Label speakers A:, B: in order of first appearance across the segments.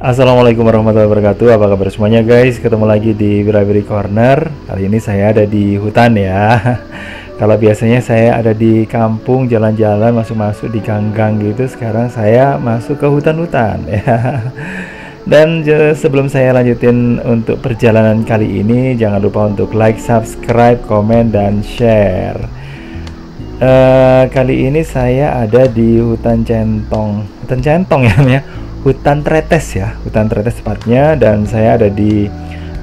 A: Assalamualaikum warahmatullahi wabarakatuh. Apa kabar semuanya guys? Ketemu lagi di Wirabiri Corner. Kali ini saya ada di hutan ya. Kalau biasanya saya ada di kampung, jalan-jalan, masuk-masuk di gang-gang gitu. Sekarang saya masuk ke hutan-hutan ya. Dan sebelum saya lanjutin untuk perjalanan kali ini, jangan lupa untuk like, subscribe, komen, dan share. Kali ini saya ada di hutan centong ya. Hutan Tretes ya, hutan Tretes tepatnya, dan saya ada di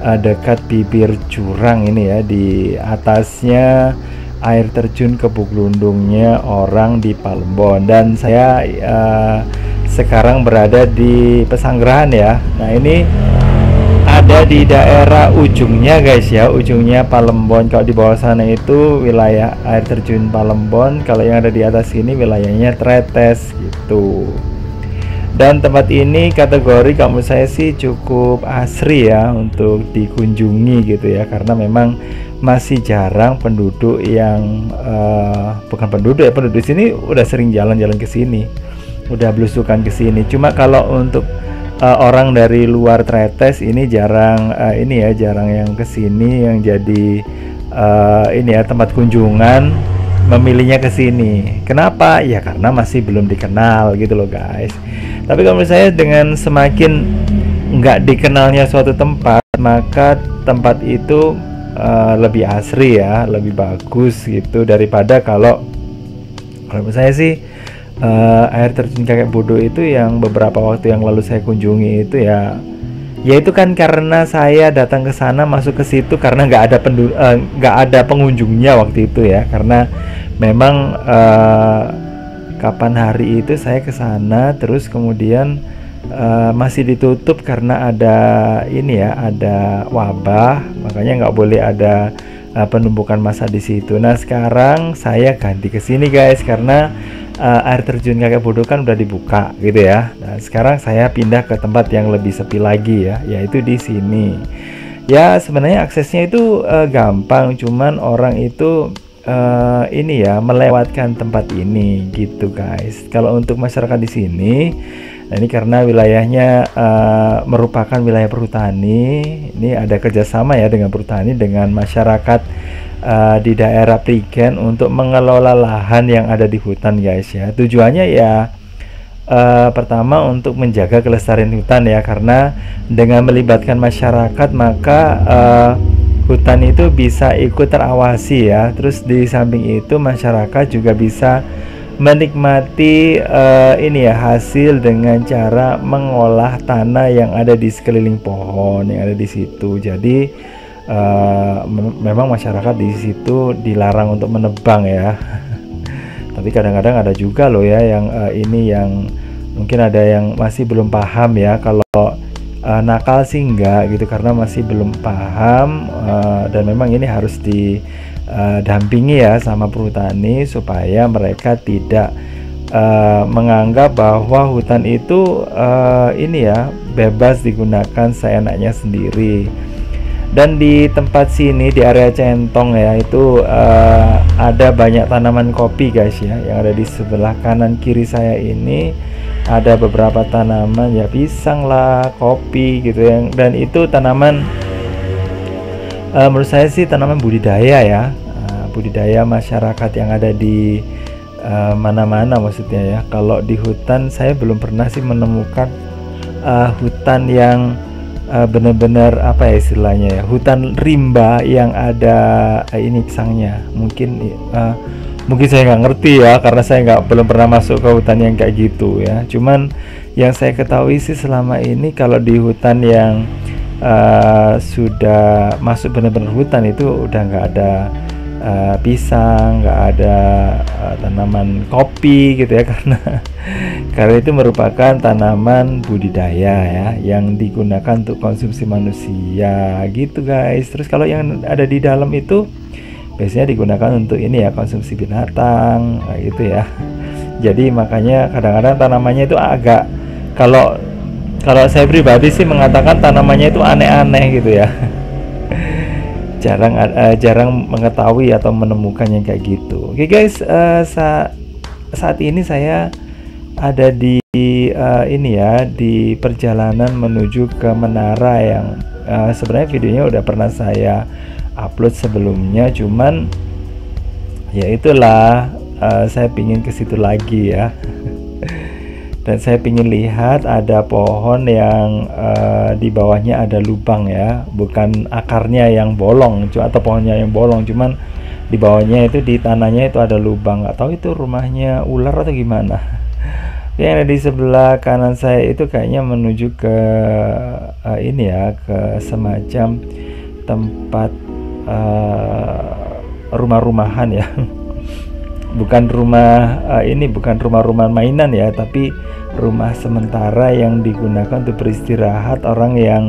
A: dekat bibir jurang ini ya, di atasnya air terjun Kebuglundungnya orang di Palembon, dan saya sekarang berada di Pesanggerahan ya. Nah ini ada di daerah ujungnya guys ya, ujungnya Palembon. Kalau di bawah sana itu wilayah air terjun Palembon, kalau yang ada di atas ini wilayahnya Tretes gitu. Dan tempat ini kategori kalau saya sih cukup asri ya untuk dikunjungi gitu ya, karena memang masih jarang penduduk yang bukan penduduk ya, penduduk sini udah sering jalan-jalan ke sini, udah belusukan ke sini. Cuma kalau untuk orang dari luar Tretes ini jarang ini ya, jarang yang ke sini, yang jadi ini ya tempat kunjungan memilihnya ke sini. Kenapa? Ya karena masih belum dikenal gitu loh guys. Tapi kalau menurut saya dengan semakin nggak dikenalnya suatu tempat, maka tempat itu lebih asri ya, lebih bagus gitu daripada kalau menurut saya sih air terjun Kakek Bodo itu yang beberapa waktu yang lalu saya kunjungi itu ya, yaitu kan karena saya datang ke sana, masuk ke situ karena nggak ada pengunjungnya waktu itu ya, karena memang kapan hari itu saya ke sana, terus kemudian masih ditutup karena ada ini ya, ada wabah, makanya nggak boleh ada penumpukan massa di situ. Nah sekarang saya ganti ke sini guys, karena air terjun Kakek Bodo kan udah dibuka gitu ya. Nah sekarang saya pindah ke tempat yang lebih sepi lagi ya, yaitu di sini. Ya sebenarnya aksesnya itu gampang, cuman orang itu ini ya melewatkan tempat ini gitu guys. Kalau untuk masyarakat di sini, nah ini karena wilayahnya merupakan wilayah perhutani, ini ada kerjasama ya dengan perhutani dengan masyarakat di daerah Prigen untuk mengelola lahan yang ada di hutan guys ya. Tujuannya ya pertama untuk menjaga kelestarian hutan ya, karena dengan melibatkan masyarakat maka hutan itu bisa ikut terawasi ya. Terus di samping itu masyarakat juga bisa menikmati ini ya, hasil dengan cara mengolah tanah yang ada di sekeliling pohon yang ada di situ. Jadi memang masyarakat di situ dilarang untuk menebang ya. Tapi kadang-kadang ada juga loh ya yang ini yang mungkin ada yang masih belum paham ya. Kalau nakal sih enggak gitu, karena masih belum paham, dan memang ini harus didampingi ya sama perhutani supaya mereka tidak menganggap bahwa hutan itu ini ya bebas digunakan seenaknya sendiri. Dan di tempat sini di area Centong ya itu ada banyak tanaman kopi guys ya, yang ada di sebelah kanan kiri saya ini ada beberapa tanaman ya, pisang lah, kopi gitu yang, dan itu tanaman menurut saya sih tanaman budidaya ya, budidaya masyarakat yang ada di mana-mana maksudnya ya. Kalau di hutan saya belum pernah sih menemukan hutan yang benar-benar apa ya istilahnya ya, hutan rimba yang ada ini pisangnya. Mungkin saya nggak ngerti ya, karena saya belum pernah masuk ke hutan yang kayak gitu ya. Cuman yang saya ketahui sih selama ini kalau di hutan yang sudah masuk benar-benar hutan itu udah nggak ada pisang, nggak ada tanaman kopi gitu ya, karena itu merupakan tanaman budidaya ya yang digunakan untuk konsumsi manusia gitu guys. Terus kalau yang ada di dalam itu biasanya digunakan untuk ini ya, konsumsi binatang gitu ya. Jadi makanya kadang-kadang tanamannya itu agak, kalau saya pribadi sih mengatakan tanamannya itu aneh-aneh gitu ya. jarang mengetahui atau menemukan yang kayak gitu. Oke guys, saat ini saya ada di ini ya, di perjalanan menuju ke menara yang sebenarnya videonya udah pernah saya upload sebelumnya, cuman ya itulah, saya pingin ke situ lagi ya. Dan saya pingin lihat ada pohon yang di bawahnya ada lubang ya, bukan akarnya yang bolong atau pohonnya yang bolong, cuman di bawahnya itu, di tanahnya itu ada lubang. Nggak tahu itu rumahnya ular atau gimana. Yang ada di sebelah kanan saya itu kayaknya menuju ke ini ya, ke semacam tempat rumah-rumahan ya. Bukan rumah ini bukan rumah-rumah mainan ya, tapi rumah sementara yang digunakan untuk beristirahat orang yang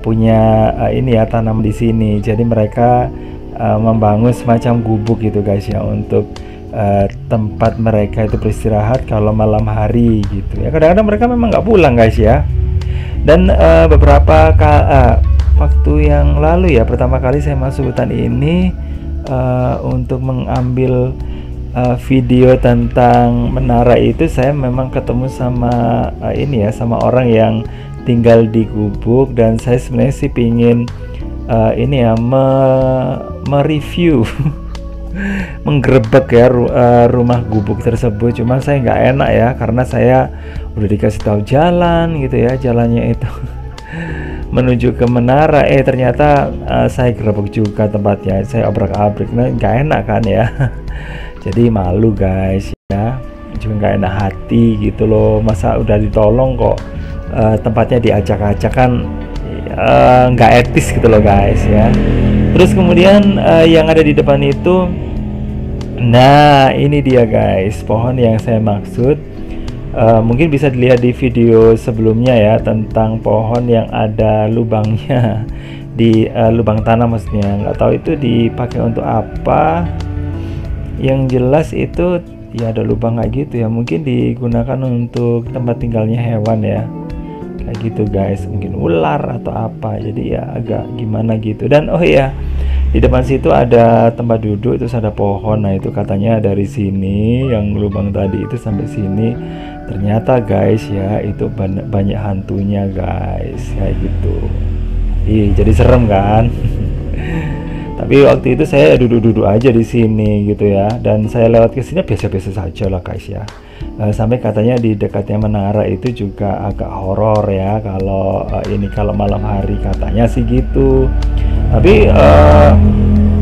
A: punya ini ya, tanam di sini. Jadi mereka membangun semacam gubuk gitu guys ya, untuk tempat mereka itu beristirahat kalau malam hari gitu ya. Kadang-kadang mereka memang nggak pulang guys ya. Dan beberapa waktu yang lalu ya, pertama kali saya masuk hutan ini untuk mengambil video tentang menara itu, saya memang ketemu sama ini ya, sama orang yang tinggal di gubuk. Dan saya sebenarnya sih pingin ini ya, mereview menggerebek ya rumah gubuk tersebut. Cuma saya nggak enak ya, karena saya udah dikasih tahu jalan gitu ya, jalannya itu menuju ke menara, ternyata saya gerebek juga tempatnya, saya obrak-abrik. Nah, nggak enak kan ya. Jadi malu guys ya, juga nggak enak hati gitu loh, masa udah ditolong kok tempatnya diacak-acak, kan nggak etis gitu loh guys ya. Terus kemudian yang ada di depan itu, nah ini dia guys, pohon yang saya maksud. Mungkin bisa dilihat di video sebelumnya ya, tentang pohon yang ada lubangnya di lubang tanah, maksudnya nggak tahu itu dipakai untuk apa. Yang jelas itu ya ada lubang kayak gitu ya, mungkin digunakan untuk tempat tinggalnya hewan ya, kayak gitu guys, mungkin ular atau apa. Jadi ya agak gimana gitu. Dan oh iya, di depan situ ada tempat duduk, terus ada pohon. Nah itu katanya dari sini yang lubang tadi itu sampai sini, ternyata guys ya itu banyak hantunya guys, kayak gitu. Jadi serem kan. Tapi waktu itu saya duduk-duduk aja di sini gitu ya, dan saya lewat ke sini biasa-biasa saja lah guys ya. Sampai katanya di dekatnya menara itu juga agak horor ya, kalau ini kalau malam hari katanya sih gitu. Tapi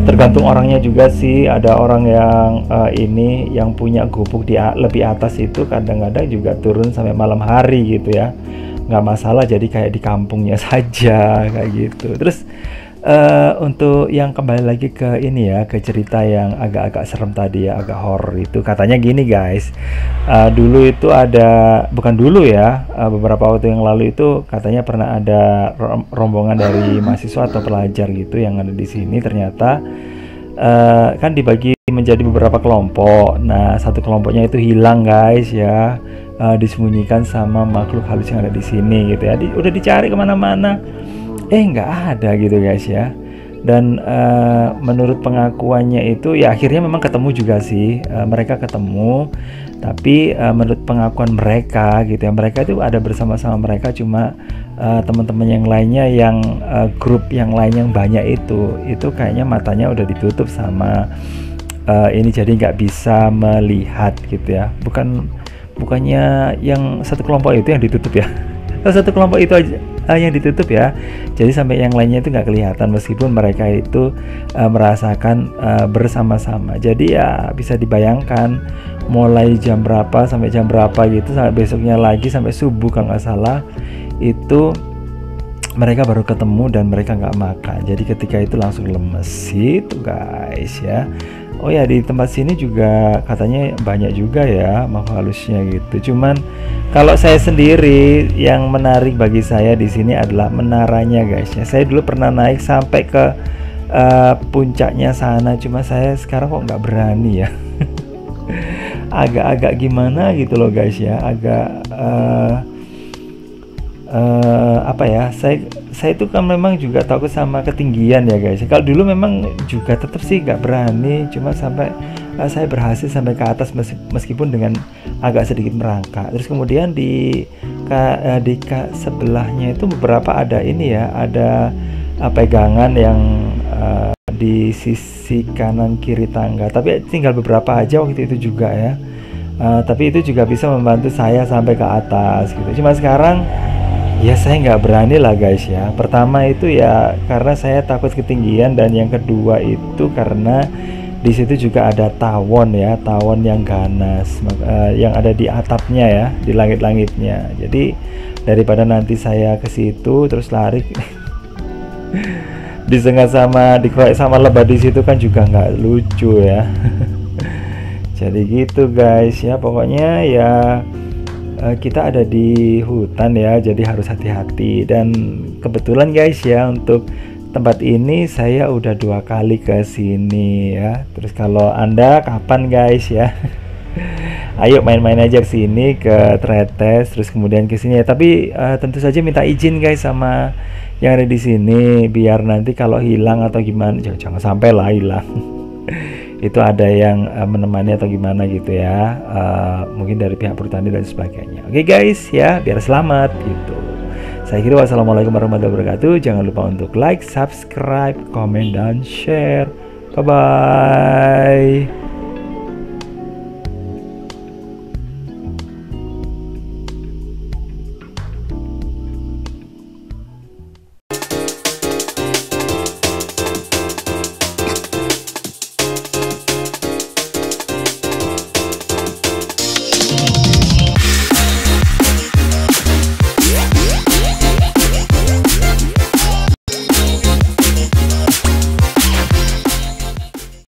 A: tergantung orangnya juga sih. Ada orang yang ini yang punya gubuk di lebih atas itu kadang-kadang juga turun sampai malam hari gitu ya, nggak masalah, jadi kayak di kampungnya saja kayak gitu. Terus untuk yang kembali lagi ke ini ya, ke cerita yang agak-agak serem tadi ya, agak horror itu, katanya gini guys. Dulu itu ada, bukan dulu ya, beberapa waktu yang lalu itu katanya pernah ada rombongan dari mahasiswa atau pelajar gitu yang ada di sini. Ternyata kan dibagi menjadi beberapa kelompok. Nah satu kelompoknya itu hilang guys ya, disembunyikan sama makhluk halus yang ada di sini gitu ya. Udah dicari kemana-mana, nggak ada gitu guys ya. Dan menurut pengakuannya itu ya akhirnya memang ketemu juga sih, mereka ketemu. Tapi menurut pengakuan mereka gitu ya, mereka itu ada bersama-sama mereka, cuma teman-teman yang lainnya, yang grup yang lain yang banyak itu kayaknya matanya udah ditutup sama ini, jadi nggak bisa melihat gitu ya. Bukannya yang satu kelompok itu yang ditutup ya. Satu kelompok itu aja yang ditutup ya, jadi sampai yang lainnya itu nggak kelihatan, meskipun mereka itu merasakan bersama-sama. Jadi ya bisa dibayangkan mulai jam berapa sampai jam berapa gitu, sampai besoknya lagi sampai subuh kalau nggak salah, itu mereka baru ketemu dan mereka nggak makan. Jadi ketika itu langsung lemes itu guys ya. Oh ya, di tempat sini juga katanya banyak juga ya makhluk halusnya gitu. Cuman kalau saya sendiri, yang menarik bagi saya di sini adalah menaranya guys ya. Saya dulu pernah naik sampai ke puncaknya sana, cuma saya sekarang kok nggak berani ya. Agak-agak gimana gitu loh guys ya, agak apa ya, saya itu kan memang juga takut sama ketinggian ya guys. Kalau dulu memang juga tetap sih nggak berani, cuma sampai saya berhasil sampai ke atas meskipun dengan agak sedikit merangkak. Terus kemudian di sebelahnya itu beberapa ada ini ya, ada pegangan yang di sisi kanan kiri tangga, tapi tinggal beberapa aja waktu itu juga ya. Tapi itu juga bisa membantu saya sampai ke atas gitu. Cuma sekarang ya saya nggak berani lah guys ya. Pertama itu ya karena saya takut ketinggian, dan yang kedua itu karena di situ juga ada tawon ya, tawon yang ganas yang ada di atapnya ya, di langit-langitnya. Jadi daripada nanti saya ke situ terus lari disengat sama dikeroyok sama lebah di situ kan juga nggak lucu ya. Jadi gitu guys ya, pokoknya ya kita ada di hutan ya, jadi harus hati-hati. Dan kebetulan guys ya, untuk tempat ini saya udah 2 kali ke sini ya. Terus kalau Anda kapan guys ya, ayo main-main aja ke sini ke Tretes, terus kemudian ke sini ya. Tapi tentu saja minta izin guys sama yang ada di sini, biar nanti kalau hilang atau gimana jangan sampai lah hilang. Itu ada yang menemani atau gimana gitu ya, mungkin dari pihak perhutani dan sebagainya. Oke guys ya, biar selamat gitu. Saya kira wassalamualaikum warahmatullahi wabarakatuh. Jangan lupa untuk like, subscribe, komen, dan share. Bye bye.